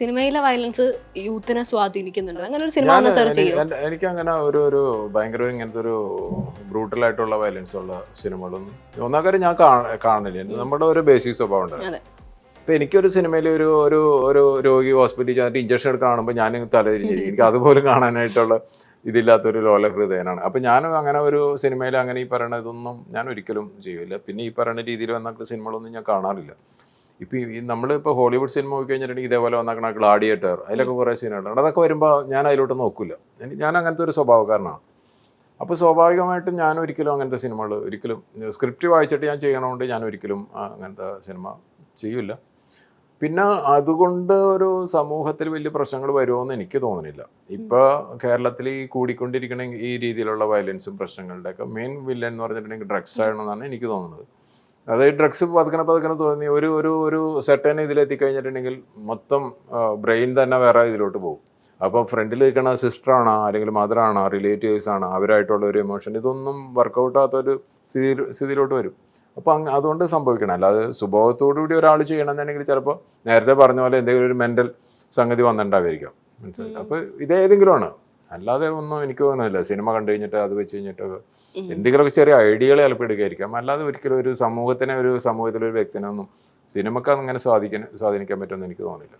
സിനിമയിലെ വയലൻസ് യൂത്തിനെ സ്വാധീനിക്കുന്നുണ്ട്. അങ്ങനെ ഒരു സിനിമ ഒന്ന് സെർച്ച് ചെയ്യും. എനിക്ക് അങ്ങനെ ഒരു ഭയങ്കര ഇങ്ങനത്തെ ഒരു ബ്രൂട്ടലായിട്ടുള്ള വയലൻസ് ഉള്ള സിനിമകളൊന്നും ഒന്നാം കാര്യം ഞാൻ കാണില്ല. നമ്മുടെ ഒരു ബേസിക് സ്വഭാവം ഉണ്ട്. ഇപ്പൊ എനിക്കൊരു സിനിമയിൽ ഒരു രോഗി ഹോസ്പിറ്റലിൽ ചെന്നിട്ട് ഇഞ്ചക്ഷൻ എടുക്കാൻ കാണുമ്പോൾ ഞാൻ തലതിരിഞ്ഞിരിക്കും. എനിക്ക് അതുപോലും കാണാനായിട്ടുള്ള ഇതില്ലാത്തൊരു ലോല ഹൃദയനാണ്. അപ്പം ഞാനും അങ്ങനെ ഒരു സിനിമയിൽ അങ്ങനെ ഈ പറയുന്ന ഇതൊന്നും ഞാൻ ഒരിക്കലും ചെയ്യില്ല. പിന്നെ ഈ പറയുന്ന രീതിയിൽ വന്ന സിനിമകളൊന്നും ഞാൻ കാണാറില്ല. ഇപ്പം ഈ നമ്മളിപ്പോൾ ഹോളിവുഡ് സിനിമ പോയി കഴിഞ്ഞിട്ടുണ്ടെങ്കിൽ ഇതേപോലെ വന്നാക്കണ ഗ്ലാഡിയേറ്റർ, അതിലൊക്കെ കുറേ സീനുകളുണ്ട്. അതൊക്കെ വരുമ്പോൾ ഞാൻ അതിലോട്ട് നോക്കില്ല. ഞാൻ അങ്ങനത്തെ ഒരു സ്വഭാവക്കാരനാണ്. അപ്പോൾ സ്വാഭാവികമായിട്ടും ഞാൻ ഒരിക്കലും അങ്ങനത്തെ സിനിമകൾ ഒരിക്കലും സ്ക്രിപ്റ്റ് വായിച്ചിട്ട് ഞാൻ ചെയ്യണതുകൊണ്ട് ഞാൻ ഒരിക്കലും അങ്ങനത്തെ സിനിമ ചെയ്യില്ല. പിന്നെ അതുകൊണ്ട് ഒരു സമൂഹത്തിൽ വലിയ പ്രശ്നങ്ങൾ വരുമോയെന്ന് എനിക്ക് തോന്നുന്നില്ല. ഇപ്പോൾ കേരളത്തിൽ ഈ കൂടിക്കൊണ്ടിരിക്കണ ഈ രീതിയിലുള്ള വയലൻസും പ്രശ്നങ്ങളുടെയൊക്കെ മെയിൻ വില്ലൻ എന്ന് പറഞ്ഞിട്ടുണ്ടെങ്കിൽ ഡ്രഗ്സ് ആണെന്നാണ് എനിക്ക് തോന്നുന്നത്. അതായത് ഡ്രഗ്സ് പതുക്കെ തോന്നി ഒരു സെർട്ടൻ ഇതിലെത്തിക്കഴിഞ്ഞിട്ടുണ്ടെങ്കിൽ മൊത്തം ബ്രെയിൻ തന്നെ വേറെ ഇതിലോട്ട് പോകും. അപ്പോൾ ഫ്രണ്ടിൽ നിൽക്കണ സിസ്റ്ററാണോ അല്ലെങ്കിൽ മദറാണോ റിലേറ്റീവ്സ് ആണോ അവരായിട്ടുള്ള ഒരു എമോഷൻ ഇതൊന്നും വർക്കൗട്ടാകാത്തൊരു സ്ഥിതിയിലോട്ട് വരും. അപ്പോൾ അതുകൊണ്ട് സംഭവിക്കണം. അല്ലാതെ സ്വഭാവത്തോടുകൂടി ഒരാൾ ചെയ്യണമെന്നുണ്ടെങ്കിൽ ചിലപ്പോൾ നേരത്തെ പറഞ്ഞ പോലെ എന്തെങ്കിലും ഒരു മെൻ്റൽ സംഗതി വന്നിട്ടുണ്ടായിരിക്കാം. മനസ്സിലായി. അപ്പോൾ ഇതേതെങ്കിലും ആണ്. അല്ലാതെ ഒന്നും എനിക്ക് തോന്നുന്നില്ല. സിനിമ കണ്ടു കഴിഞ്ഞിട്ട് അത് വെച്ച് കഴിഞ്ഞിട്ടൊക്കെ എന്തെങ്കിലുമൊക്കെ ചെറിയ ഐഡിയകൾ ചിലപ്പോൾ എടുക്കായിരിക്കാം. അല്ലാതെ ഒരിക്കലും ഒരു സമൂഹത്തിലൊരു വ്യക്തിനെ ഒന്നും സിനിമക്ക് അങ്ങനെ സ്വാധീനിക്കാൻ പറ്റുമെന്ന് എനിക്ക് തോന്നുന്നില്ല.